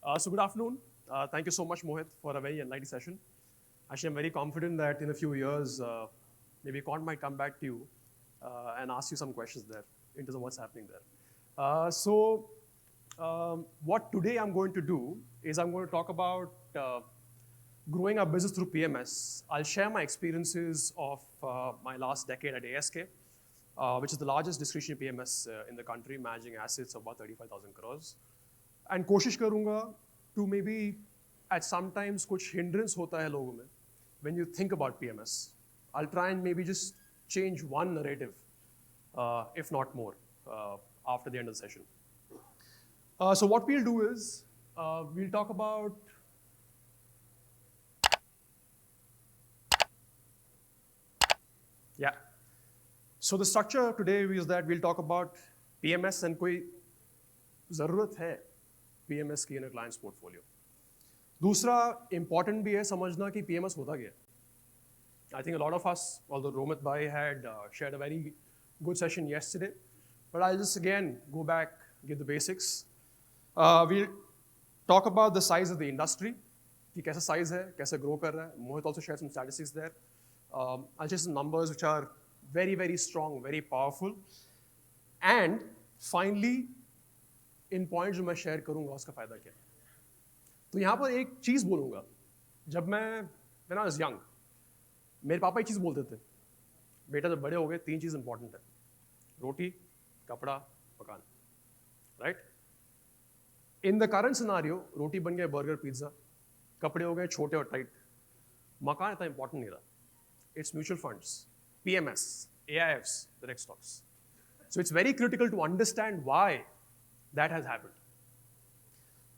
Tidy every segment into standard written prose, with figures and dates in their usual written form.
So good afternoon. Thank you so much, Mohit, for a very enlightening session. Actually, I'm very confident that in a few years, maybe Con might come back to you and ask you some questions there in terms of what's happening there. What today I'm going to do is I'm going to talk about growing our business through PMS. I'll share my experiences of my last decade at ASK, which is the largest discretionary PMS in the country, managing assets of about 35,000 crores. And कोशिश करूंगा to maybe at sometimes कुछ hindrance होता है लोगों में when you think about PMS I try and maybe just change one narrative if not more after the end of the session. So what we'll do is we'll talk about yeah. So the structure today is that we'll talk about PMS and कोई ज़रूरत है PMS की इन अ clients portfolio. दूसरा important भी है समझना कि PMS होता क्या है. I think a lot of us, although Romit Bhai had shared a very good session yesterday, but I'll just again go back, give the basics. We'll talk about the size of the industry, कि कैसा size है, कैसे grow कर रहा है. Mohit also shared some statistics there. I'll share some numbers which are very, very strong, very powerful. And finally, in point जो मैं share करूंगा उसका फायदा क्या है. तो यहाँ पर एक चीज़ बोलूँगा. जब मैं व्हेन आई वाज यंग, मेरे पापा एक चीज़ बोलते थे, बेटा जब बड़े हो गए 3 चीज़ इंपॉर्टेंट है, रोटी, कपड़ा, मकान. Right. In the current scenario रोटी बन गए बर्गर पिज्ज़ा, कपड़े हो गए छोटे और टाइट, मकान इतना इंपॉर्टेंट नहीं रहा. It's mutual funds, PMS, AIFs, direct stocks. So it's very critical to understand why that has happened.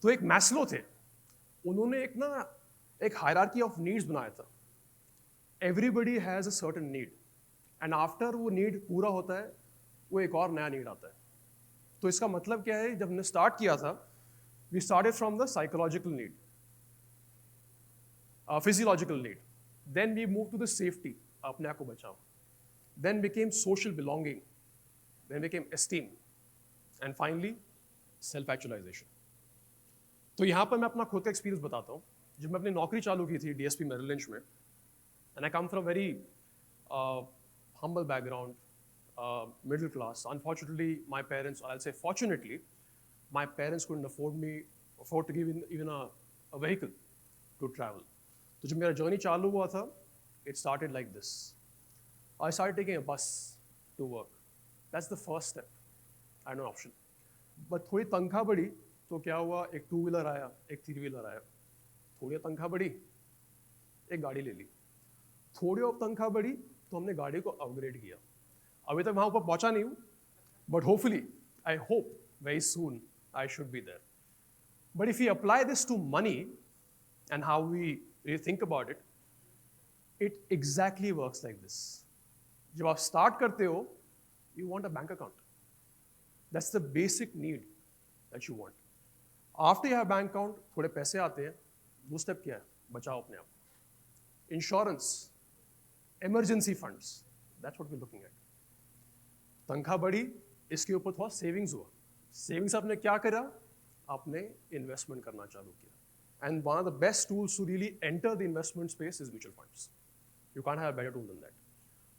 तो एक मैस्लो थे, उन्होंने एक हायरार्की ऑफ नीड्स बनाया था. Everybody has a certain need and after वो नीड पूरा होता है वो एक और नया नीड आता है. तो इसका मतलब क्या है, जब हमने स्टार्ट किया था we started from the psychological need, physiological need, then we move to the safety, अपने आप को बचाओ, then became social belonging, then became esteem and finally self actualisation. तो यहाँ पर मैं अपना खुद का एक्सपीरियंस बताता हूँ. जब मैं अपनी नौकरी चालू की थी DSP मेरिल लिंच में, and I come from very humble background, middle class. Unfortunately, my parents, I'll say fortunately, my parents couldn't afford to give even a vehicle to travel. तो जब मेरा जर्नी चालू हुआ था, it started like this. I started taking a bus to work. That's the first step. I had no option. But थोड़ी तनख्वाह बढ़ी तो क्या हुआ, एक 2 व्हीलर आया, एक 3 व्हीलर आया. थोड़ी तनख्वाह बढ़ी, एक गाड़ी ले ली. थोड़ी और तनख्वाह बढ़ी तो हमने गाड़ी को अपग्रेड किया. अभी तक वहाँ ऊपर पहुँचा नहीं हूँ, but hopefully I hope very soon I should be there. But if you apply this to money and how we think about it, it exactly works like this. जब आप स्टार्ट करते हो, you want a bank account. That's the basic need that you want. After you have bank account, थोड़े पैसे आते हैं. दो step क्या है, बचाओ अपने आप. Insurance, emergency funds, that's what we're looking at. तनख्वाह बढ़ी, इसके ऊपर थोड़ा सेविंग्स हुआ. सेविंग्स आपने क्या करा, आपने इन्वेस्टमेंट करना चालू किया. And one of the best tools to really enter the investment space is mutual funds. You can't have a better tool than that.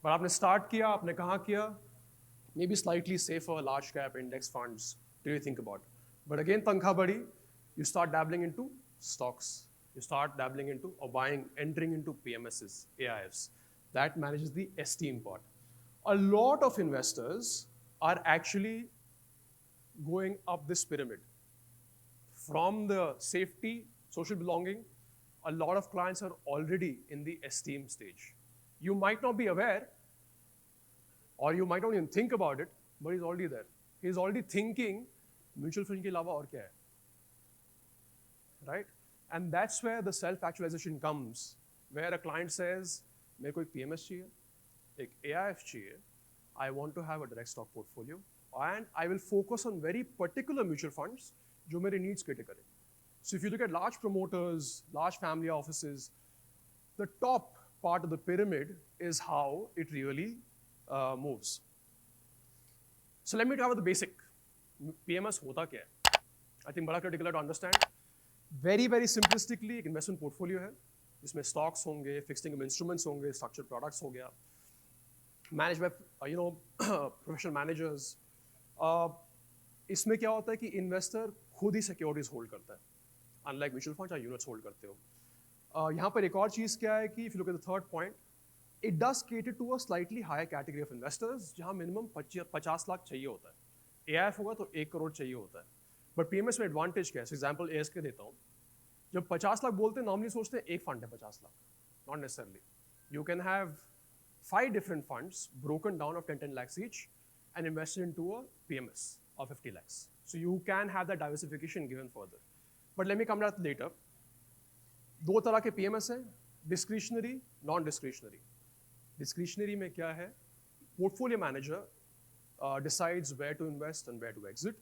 पर आपने स्टार्ट किया, आपने कहाँ किया, maybe slightly safer large cap index funds do you think about. But again, tankha badi, you start dabbling into stocks, you start dabbling into or entering into PMSs, AIFs. That manages the esteem part. A lot of investors are actually going up this pyramid. From the safety, social belonging, a lot of clients are already in the esteem stage. You might not be aware, or you might not even think about it, but he's already there. He's already thinking, mutual fund के अलावा और क्या है, right? And that's where the self-actualization comes, where a client says, मेरे को एक PMS चाहिए, एक AIF चाहिए, I want to have a direct stock portfolio, and I will focus on very particular mutual funds जो मेरे needs cater करें. So if you look at large promoters, large family offices, the top part of the pyramid is how it really moves. So let me cover the basic. PMS होता क्या है? I think बड़ा critical है to understand. Very very simplistically एक investment portfolio है जिसमें stocks होंगे, fixed income instruments होंगे, स्ट्रक्चर्ड प्रोडक्ट्स हो गया, मैनेज बाय प्रोफेशनल मैनेजर्स। इसमें क्या होता है कि इन्वेस्टर खुद ही सिक्योरिटीज होल्ड करता है, अनलाइक म्यूचुअल फंड या यूनिट्स होल्ड करते हो। यहाँ पर एक और चीज़ क्या है कि if you look at the third point, it does cater to a slightly higher category of investors जहाँ मिनिमम 50 लाख चाहिए होता है। AIF होगा तो 1 करोड़ चाहिए होता है, बट PMS में एडवांटेज क्या है? एग्जाम्पल ASK देता हूँ, जब 50 लाख बोलते हैं नॉर्मली सोचते हैं एक फंड है 50 lakh, not necessarily. You can have 5 different funds broken down of 10 lakhs each and invested into a PMS of 50 lakhs. So you can have that diversification given further. But let me come to that later. दो तरह के PMS है, discretionary, non-discretionary. Discretionary में क्या है? Portfolio manager decides where to invest and where to exit.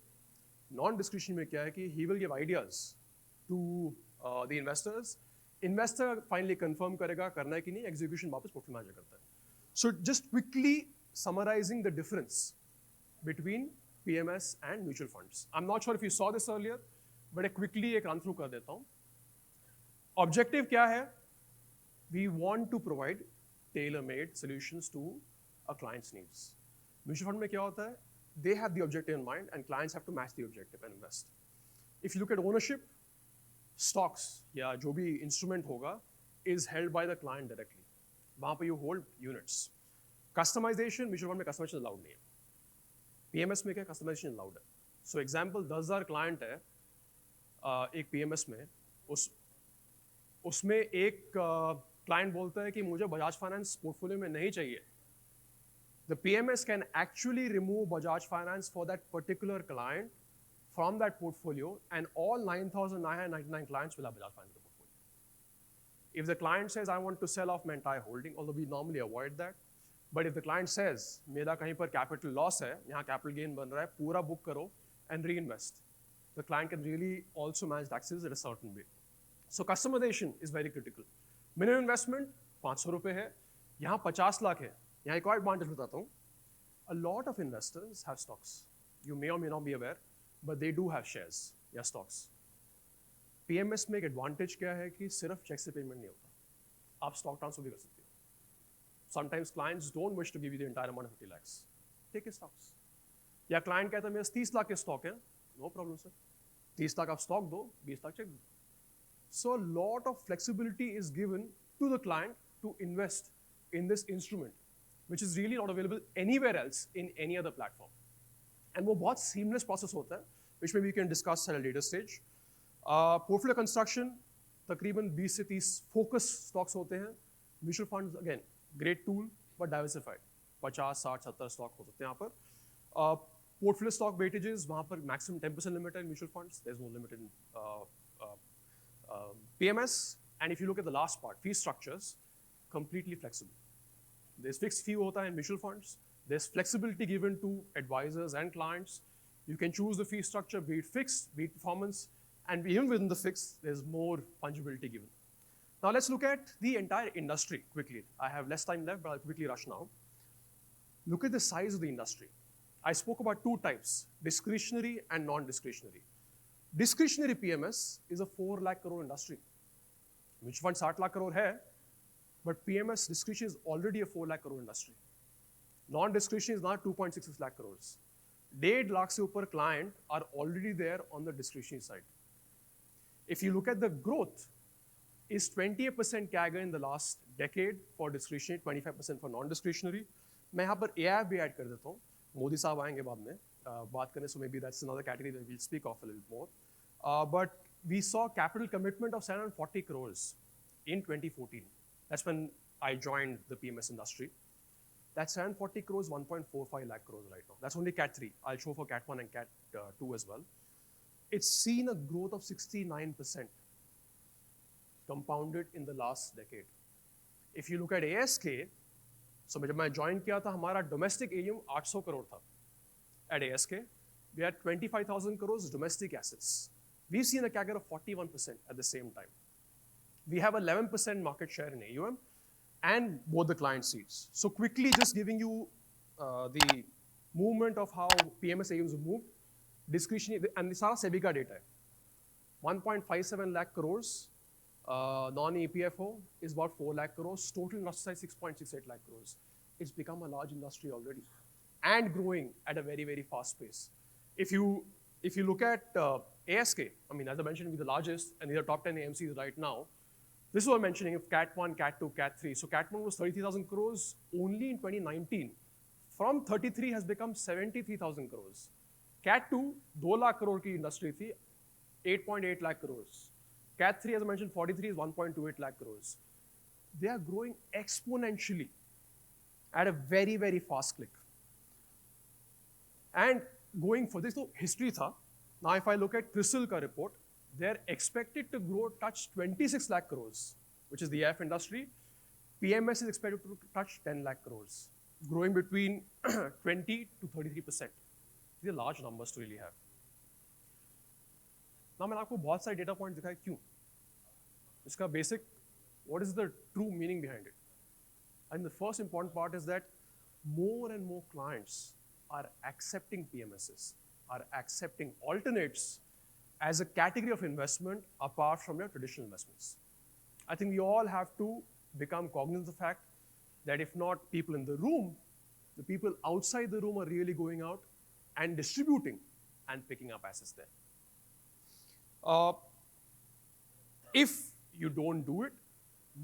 Non-discretionary में क्या है कि he will give ideas to the investors. Investor finally confirm करेगा करना है कि नहीं, execution वापस portfolio manager करता है. So just quickly summarizing the difference between PMS and mutual funds. I'm not sure if you saw this earlier, but I quickly एक run through कर देता हूँ. Objective क्या है? We want to provide tailor-made solutions to a client's needs. Mutual fund में क्या होता है? They have the objective in mind and clients have to match the objective and invest. If you look at ownership, stocks या जो भी instrument होगा is held by the client directly. वहाँ पे you hold units. Customization, mutual fund में customization allowed नहीं है. PMS में क्या customization allowed है? So example 10,000 client है एक PMS में, उसमें एक client बोलता है कि मुझे बजाज फाइनेंस पोर्टफोलियो में नहीं चाहिए. The PMS can actually remove Bajaj Finance for that particular client from that portfolio, and all 9,999 clients will have Bajaj Finance in the portfolio. If the client says, I want to sell off my entire holding, although we normally avoid that, but if the client says, मेरा कहीं पर capital loss है, यहाँ capital gain बन रहा है, पूरा book करो and reinvest, the client can really also manage taxes in a certain way. So customization is very critical. Minimum investment 500 रुपए है, यहाँ 50 लाख है. यहाँ एक और एडवांटेज बताता हूँ. A lot of investors have stocks. You may or may not be aware, but they do have shares या stocks. PMS में एक एडवांटेज क्या है कि सिर्फ चेक से पेमेंट नहीं होता, आप स्टॉक ट्रांसफर भी कर सकते हो. Sometimes clients don't wish to give you the entire amount of 50 lakhs. Take his stocks. या क्लाइंट कहता है मेरे 30 लाख के स्टॉक है, नो प्रॉब्लम सर, 30 लाख आप स्टॉक दो, 20 लाख चेक दो. So a lot of flexibility is given to the client to invest in this instrument, which is really not available anywhere else in any other platform. And वो बहुत seamless process होता है, which maybe we can discuss at a later stage. Portfolio construction, तकरीबन 20 से 30 focus stocks होते हैं. Mutual funds again, great tool but diversified. 50, 60, 70 stock हो सकते हैं यहाँ पर. Portfolio stock weightages, वहाँ पर maximum 10% limit है in mutual funds. There's no limit in PMS. And if you look at the last part, fee structures, completely flexible. There's fixed fee hota in mutual funds. There's flexibility given to advisors and clients. You can choose the fee structure, be it fixed, be it performance, and even within the fixed, there's more fungibility given. Now let's look at the entire industry quickly. I have less time left, but I'll quickly rush now. Look at the size of the industry. I spoke about two types, discretionary and non-discretionary. Discretionary PMS is a 4 lakh crore industry. Mutual fund 60 lakh crore hai, but PMS discretionary is already a 4 lakh crore industry. Non-discretionary is now 2.66 lakh crores. 1.5 lakh se upar client are already there on the discretionary side. If you look at the growth, is 28% CAGR in the last decade for discretionary, 25% for non-discretionary. मैं यहाँ पर AIF भी add कर देता हूँ. मोदी साहब आएंगे बाद में बात करने, so maybe that's another category that we'll speak of a little more. But we saw capital commitment of 740 crores in 2014. That's when I joined the PMS industry. That's 740 crores, 1.45 lakh crores right now. That's only Cat 3. I'll show for Cat 1 and Cat 2 as well. It's seen a growth of 69% compounded in the last decade. If you look at ASK, so जब मैं join किया था हमारा domestic AUM 800 crore था. At ASK, we had 25,000 crores domestic assets. We've seen a CAGR of 41% at the same time. We have 11% market share in AUM and both the client seats. So quickly just giving you the movement of how PMS AUMs have moved, discretionary, and this is SEBI का data है. 1.57 lakh crores. Non-EPFO is about 4 lakh crores. Total industry size 6.68 lakh crores. It's become a large industry already and growing at a very, very fast pace. If you look at ASK, I mean, as I mentioned, we're the largest and these are top 10 AMCs right now. This is what I'm mentioning, if Cat 1, Cat 2, Cat 3. So Cat 1 was 33,000 crores only in 2019. From 33 has become 73,000 crores. Cat 2, 2 lakh crore की industry थी, 8.8 lakh crores. Cat 3, as I mentioned, 43 is 1.28 lakh crores. They are growing exponentially at a very, very fast click. And going for this, so history tha. Now, if I look at CRISIL ka report, they're expected to touch 26 lakh crores, which is the AIF industry. PMS is expected to touch 10 lakh crores, growing between 20 to 33%. These are large numbers to really have. Now, मैंने आपको बहुत सारे data points दिखाए क्यों? इसका basic, what is the true meaning behind it? And the first important part is that more and more clients are accepting PMSs, are accepting alternates as a category of investment apart from your traditional investments. I think we all have to become cognizant of the fact that if not people in the room, the people outside the room are really going out and distributing and picking up assets there. If you don't do it,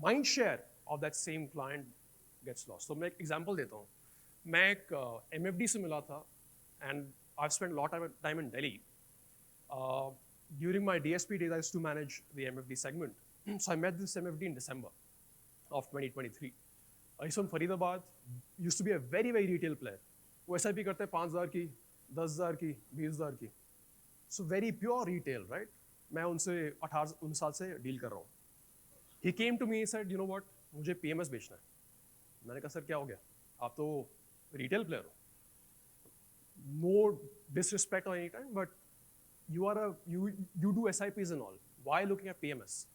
mind share of that same client gets lost. So मैं एक example देता हूँ. मैं एक MFD से मिला था and I've spent a lot of time in Delhi. During my DSP days, I used to manage the MFD segment. So I met this MFD in December of 2023. He's from Faridabad, used to be a very, very retail player. वो SIP करते हैं 5,000 की, 10,000 की, 20,000 की. So very pure retail, right? मैं उनसे 18-19 साल से डील कर रहा हूँ. He came to me and said, you know what, मुझे PMS बेचना है. मैंने कहा सर क्या हो गया? आप तो retail player हो. No disrespect or any time, but you do SIPs and all. Why looking at PMS?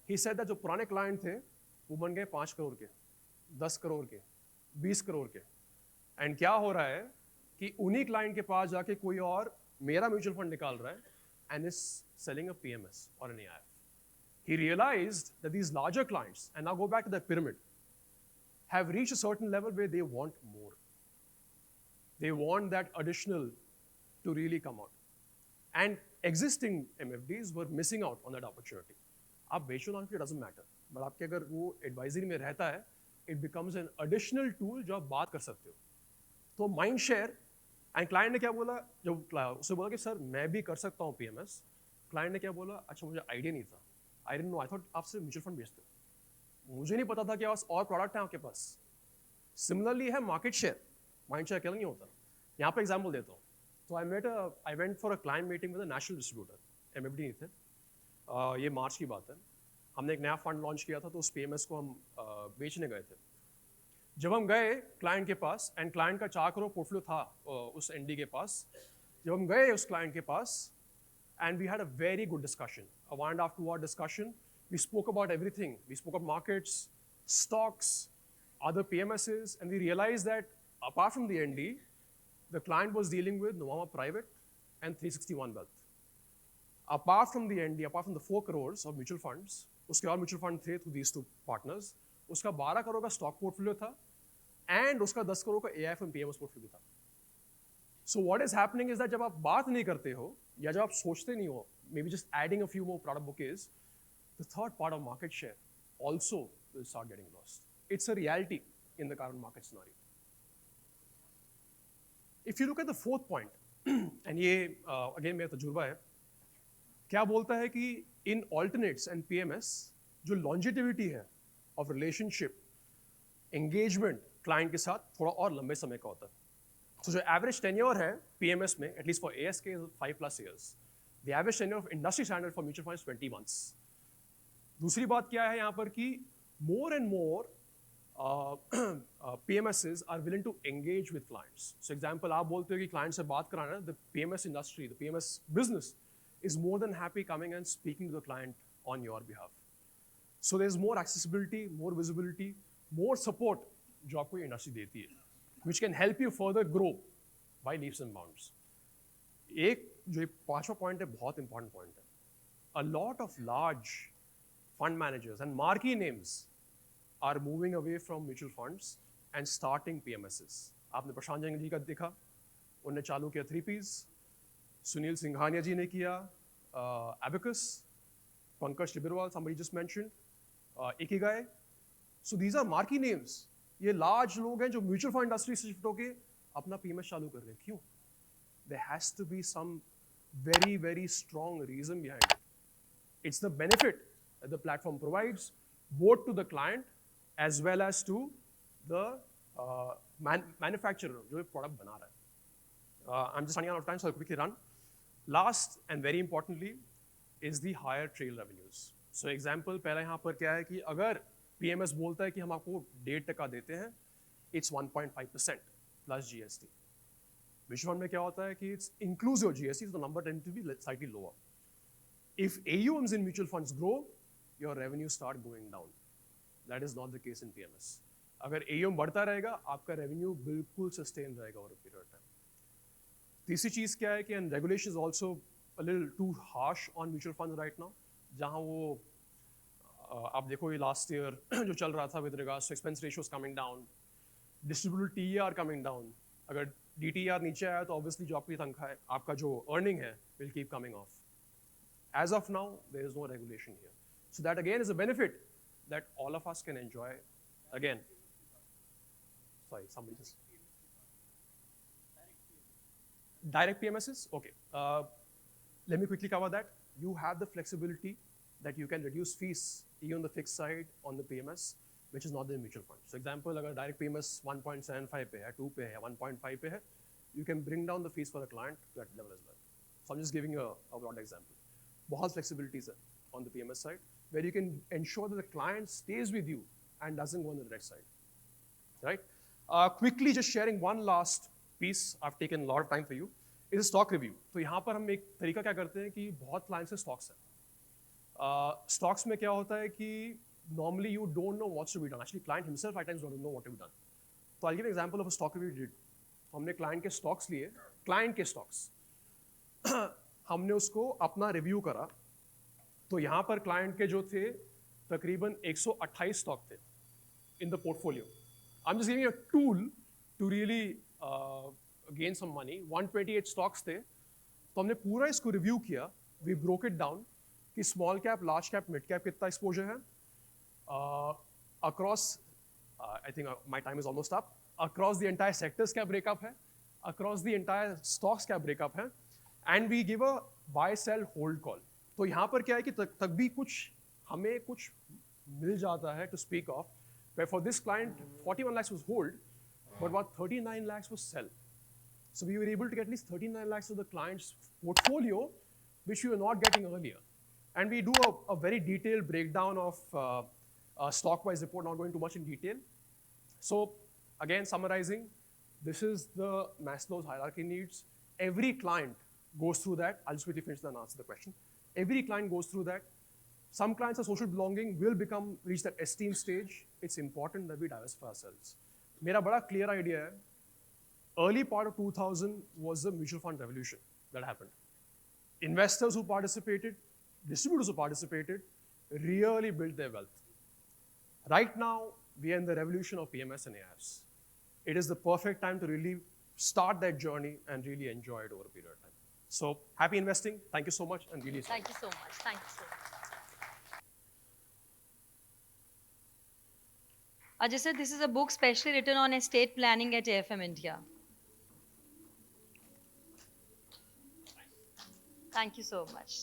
He said that जो पुराने client थे, वो बन गए 5 करोड़ के, 10 करोड़ के, 20 करोड़ के. And क्या हो रहा है कि उन्हीं client के पास जाके कोई और मेरा mutual fund निकाल रहा है and is selling a PMS or an AIF. He realized that these larger clients, and now go back to the pyramid, have reached a certain level where they want more. They want that additional to really come out. And existing MFDs were missing out on that opportunity. आप बेचो ना, it doesn't matter. But आपके अगर वो advisory में रहता है, it becomes an additional tool जो आप बात कर सकते हो. तो mind share, and client ने क्या बोला, जब उसे बोला कि सर मैं भी कर सकता हूँ PMS, client ने क्या बोला, अच्छा मुझे idea नहीं था. I didn't know, I thought आप सिर्फ mutual fund बेचते हो. मुझे नहीं पता था कि और product है आपके पास. Similarly है market share. Mind share क्या नहीं होता. यहाँ पे example देता हूँ. So I went for a client meeting with a national distributor. MFD नहीं थे. ये मार्च की बात है. हमने एक नया फंड लॉन्च किया था तो उस PMS को हम बेचने गए थे. जब हम गए क्लाइंट के पास एंड क्लाइंट का 4 करोड़ पोर्टफोलियो था उस ND के पास. जब हम गए उस क्लाइंट के पास and we had a very good discussion, a 1.5 hour discussion. We spoke about everything. We spoke about markets, stocks, other PMSs, and we realized that apart from the ND, the client was dealing with Nuvama Private and 361 Wealth. Apart from the ND, apart from the 4 crores of mutual funds, उसके और mutual fund थे through these two partners, उसका 12 करोड़ का stock portfolio था and उसका 10 करोड़ का AIF and PMS portfolio था. So what is happening is that जब आप बात नहीं करते हो या जब आप सोचते नहीं हो, maybe just adding a few more product bouquets, the third part of market share also will start getting lost. It's a reality in the current market scenario. If you look at the fourth point, and ये again मेरा तजुर्बा है, क्या बोलता है कि in alternates and PMS जो longevity है of relationship, engagement client के साथ थोड़ा और लंबे समय का होता है. So जो average tenure है PMS में, at least for ASK is 5+ years. The average tenure of industry standard for mutual funds is 20 months. दूसरी बात क्या है यहाँ पर कि more and more PMSs are willing to engage with clients. So example, आप बोलते हो कि client से बात कराना, the PMS industry, the PMS business is more than happy coming and speaking to the client on your behalf. So there's more accessibility, more visibility, more support जो आपको industry देती है, which can help you further grow by leaps and bounds. एक जो 5वां point है बहुत important point है. a lot of large fund managers and marquee names are moving away from mutual funds and starting PMSs. आपने प्रशांत जंग जी का देखा, उन्होंने चालू किया 3Ps, सुनील सिंघानिया जी ने किया Abacus, Pankaj Tibrewal, somebody just mentioned, Ikigai. So these are marquee names. ये large लोग हैं जो mutual fund industry से shift होके अपना PMS चालू कर रहे हैं. क्यों? There has to be some very, very strong reason behind it. It's the benefit that the platform provides both to the client as well as to the manufacturer जो product बना रहा है. I'm just running out of time, so I'll quickly run. Last and very importantly is the higher trail revenues. So example पहला यहाँ पर क्या है कि अगर PMS बोलता है कि हम आपको 1.5% देते हैं, it's 1.5% plus GST. Mutual fund में क्या होता है कि it's inclusive GST, so the number tends to be slightly lower. If AUMs in mutual funds grow, your revenues start going down. That is not the case in PMS. अगर AUM बढ़ता रहेगा, आपका revenue बिल्कुल sustain रहेगा over a period of time. तीसरी चीज़ क्या है कि and regulation is also a little too harsh on mutual funds right now. जहाँ वो आप देखो ये last year जो चल रहा था with regards to expense ratios coming down, distributable TER coming down. अगर DTR नीचे आया तो obviously जो आपकी तनख्वाह है, आपका जो earning है, will keep coming off. As of now, there is no regulation here. So that again is a benefit that all of us can enjoy. Again, sorry, somebody just. Direct PMSs? Okay. Let me quickly cover that. You have the flexibility that you can reduce fees even on the fixed side on the PMS, which is not the mutual fund. So example, अगर direct PMS 1.75 पे है, 2 पे है, 1.5 पे है, you can bring down the fees for the client to that level as well. So I'm just giving you a broad example. बहुत flexibilities है on the PMS side, where you can ensure that the client stays with you and doesn't go on the direct side, right? Quickly just sharing one last piece, I've taken a lot of time for you, is a stock review. तो यहाँ पर हम एक तरीका क्या करते हैं कि बहुत clients से stocks हैं. Stocks में क्या होता है कि normally you don't know what's to be done. Actually, client himself at times don't know what to be done. So I'll give an example of a stock review we did. हमने client के stocks लिए, client के stocks. हमने उसको अपना review करा, तो यहाँ पर क्लाइंट के जो थे तकरीबन 128 स्टॉक थे in the portfolio. I am just giving a tool to really gain some money. 128 stocks थे, तो हमने पूरा इसको रिव्यू किया. वी ब्रोक इट डाउन कि small cap, large cap, mid cap कितना एक्सपोजर है across. I think my time is almost up. Across the entire sectors क्या ब्रेकअप है, अक्रॉस द एंटायर स्टॉक्स क्या ब्रेकअप है, and we give a buy sell hold call. तो यहाँ पर क्या है कि तक भी कुछ हमें कुछ मिल जाता है to speak of. Where for this client 41 lakhs was hold, but about 39 lakhs was sell. So we were able to get at least 39 lakhs of the client's portfolio, which we were not getting earlier. And we do a very detailed breakdown of a stock-wise report, not going too much in detail. So again, summarizing, this is the Maslow's hierarchy needs. Every client goes through that. I'll just quickly finish and answer the question. Every client goes through that. Some clients of social belonging will reach that esteem stage. It's important that we diversify ourselves. मेरा बड़ा clear idea है. Early part of 2000 was the mutual fund revolution that happened. Investors who participated, distributors who participated, really built their wealth. Right now, we are in the revolution of PMS and AIFs. It is the perfect time to really start that journey and really enjoy it over a period of time. So happy investing. Thank you so much and really. Thank you so much. Thank you so much. Ajay sir, this is a book specially written on estate planning at AFM India. Thank you so much.